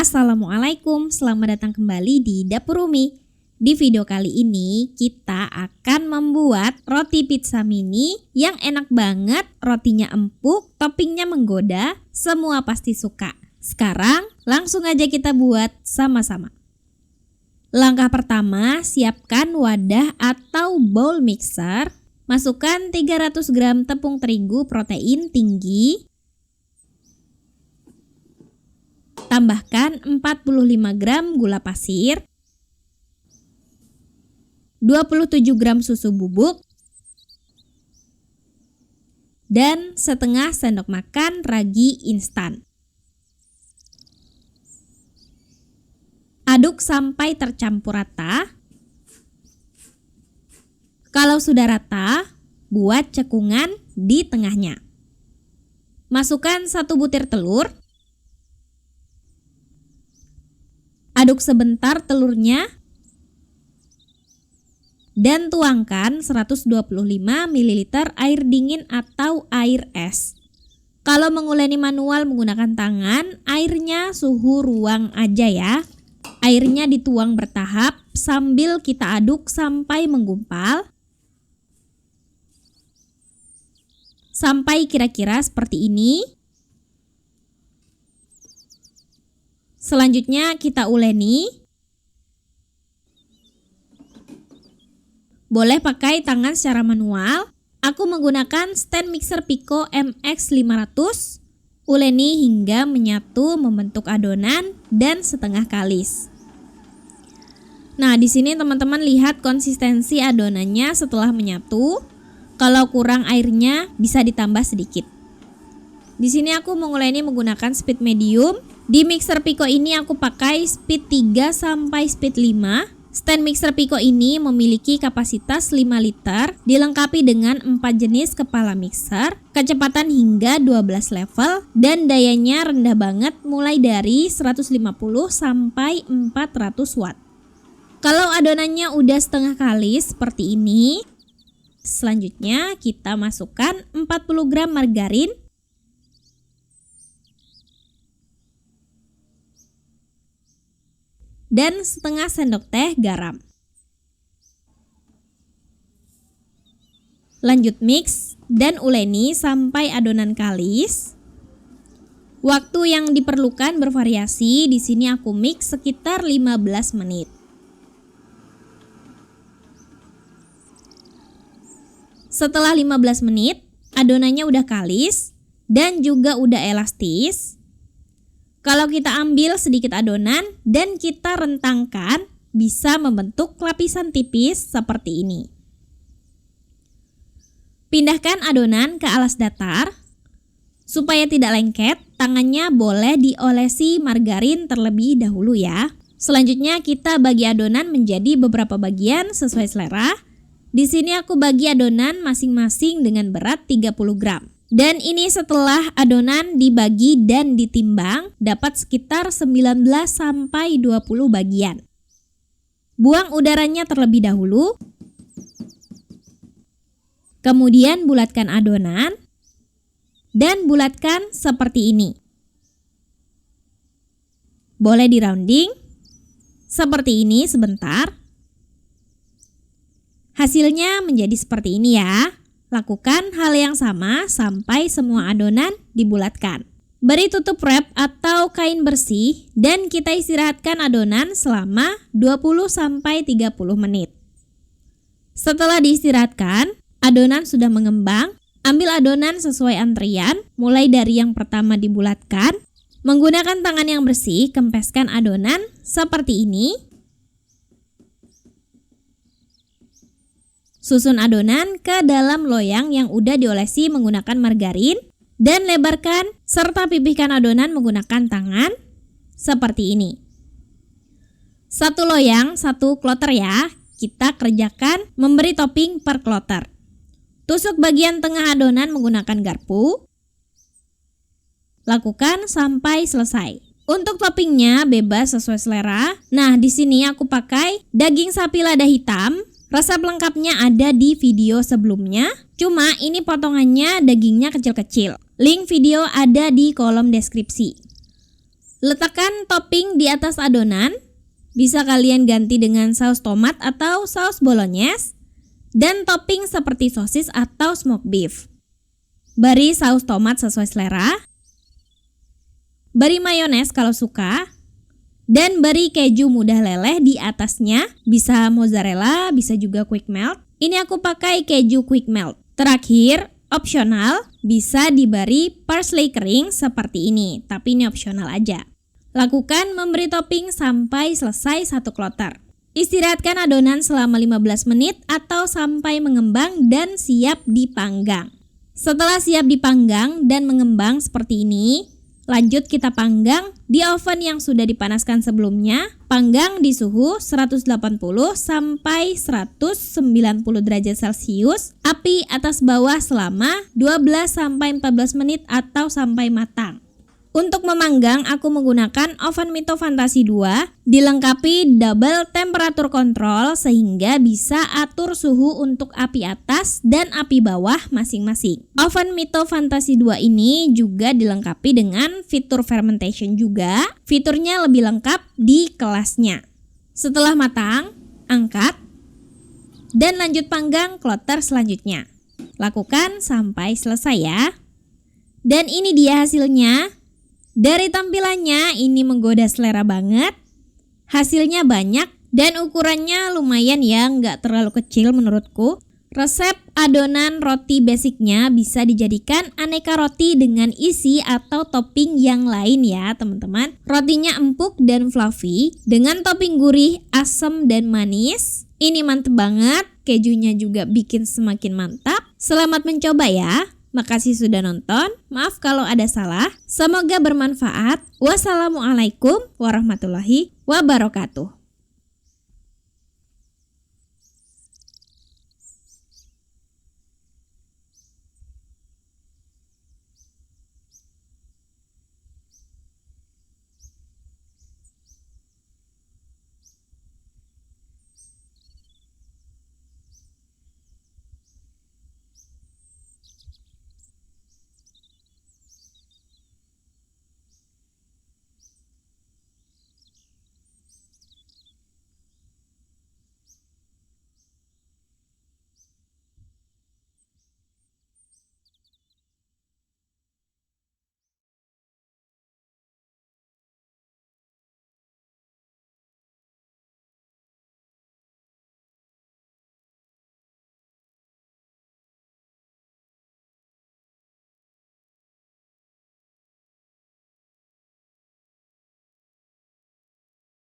Assalamualaikum, selamat datang kembali di Dapur Umi. Di video kali ini kita akan membuat roti pizza mini yang enak banget, rotinya empuk, toppingnya menggoda, semua pasti suka. Sekarang langsung aja kita buat sama-sama. Langkah pertama, siapkan wadah atau bowl mixer. Masukkan 300 gram tepung terigu protein tinggi. Tambahkan 45 gram gula pasir, 27 gram susu bubuk, dan setengah sendok makan ragi instan. Aduk sampai tercampur rata. Kalau sudah rata, buat cekungan di tengahnya. Masukkan 1 butir telur. Aduk sebentar telurnya dan tuangkan 125 ml air dingin atau air es. Kalau menguleni manual menggunakan tangan, airnya suhu ruang aja ya. Airnya dituang bertahap sambil kita aduk sampai menggumpal. Sampai kira-kira seperti ini. Selanjutnya kita uleni. Boleh pakai tangan secara manual. Aku menggunakan stand mixer Pico MX500. Uleni hingga menyatu membentuk adonan dan setengah kalis. Nah, di sini teman-teman lihat konsistensi adonannya setelah menyatu. Kalau kurang airnya bisa ditambah sedikit. Di sini aku menguleni menggunakan speed medium. Di mixer Pico ini aku pakai speed 3 sampai speed 5. Stand mixer Pico ini memiliki kapasitas 5 liter, dilengkapi dengan 4 jenis kepala mixer, kecepatan hingga 12 level, dan dayanya rendah banget mulai dari 150 sampai 400 watt. Kalau adonannya udah setengah kalis seperti ini, selanjutnya kita masukkan 40 gram margarin, dan setengah sendok teh garam. Lanjut mix dan uleni sampai adonan kalis. Waktu yang diperlukan bervariasi, di sini aku mix sekitar 15 menit. Setelah 15 menit, adonannya udah kalis dan juga udah elastis. Kalau kita ambil sedikit adonan dan kita rentangkan, bisa membentuk lapisan tipis seperti ini. Pindahkan adonan ke alas datar. Supaya tidak lengket, tangannya boleh diolesi margarin terlebih dahulu ya. Selanjutnya kita bagi adonan menjadi beberapa bagian sesuai selera. Di sini aku bagi adonan masing-masing dengan berat 30 gram. Dan ini setelah adonan dibagi dan ditimbang dapat sekitar 19 sampai 20 bagian. Buang udaranya terlebih dahulu. Kemudian bulatkan adonan dan bulatkan seperti ini. Boleh di rounding seperti ini sebentar. Hasilnya menjadi seperti ini ya. Lakukan hal yang sama sampai semua adonan dibulatkan. Beri tutup wrap atau kain bersih dan kita istirahatkan adonan selama 20-30 menit. Setelah diistirahatkan, adonan sudah mengembang. Ambil adonan sesuai antrian, mulai dari yang pertama dibulatkan. Menggunakan tangan yang bersih, kempeskan adonan seperti ini. Susun adonan ke dalam loyang yang udah diolesi menggunakan margarin dan lebarkan serta pipihkan adonan menggunakan tangan seperti ini. 1 loyang, 1 kloter ya. Kita kerjakan memberi topping per kloter. Tusuk bagian tengah adonan menggunakan garpu. Lakukan sampai selesai. Untuk toppingnya bebas sesuai selera. Nah, di sini aku pakai daging sapi lada hitam. Resep lengkapnya ada di video sebelumnya. Cuma ini potongannya dagingnya kecil-kecil. Link video ada di kolom deskripsi. Letakkan topping di atas adonan. Bisa kalian ganti dengan saus tomat atau saus bolognese. Dan topping seperti sosis atau smoked beef. Beri saus tomat sesuai selera. Beri mayones kalau suka. Dan beri keju mudah leleh di atasnya. Bisa mozzarella, bisa juga quick melt. Ini aku pakai keju quick melt. Terakhir, opsional, bisa diberi parsley kering seperti ini. Tapi ini opsional aja. Lakukan memberi topping sampai selesai 1 kloter. Istirahatkan adonan selama 15 menit atau sampai mengembang dan siap dipanggang. Setelah siap dipanggang dan mengembang seperti ini, lanjut kita panggang di oven yang sudah dipanaskan sebelumnya. Panggang di suhu 180 sampai 190 derajat Celcius, api atas bawah selama 12 sampai 14 menit atau sampai matang. Untuk memanggang, aku menggunakan oven Mito Fantasi 2, dilengkapi double temperature control sehingga bisa atur suhu untuk api atas dan api bawah masing-masing. Oven Mito Fantasi 2 ini juga dilengkapi dengan fitur fermentation juga. Fiturnya lebih lengkap di kelasnya. Setelah matang, angkat dan lanjut panggang kloter selanjutnya. Lakukan sampai selesai ya. Dan ini dia hasilnya. Dari tampilannya ini menggoda selera banget, hasilnya banyak dan ukurannya lumayan ya, nggak terlalu kecil menurutku. Resep adonan roti basicnya bisa dijadikan aneka roti dengan isi atau topping yang lain ya teman-teman. Rotinya empuk dan fluffy dengan topping gurih, asam dan manis. Ini mantep banget, kejunya juga bikin semakin mantap. Selamat mencoba ya. Makasih sudah nonton, maaf kalau ada salah. Semoga bermanfaat. Wassalamualaikum warahmatullahi wabarakatuh.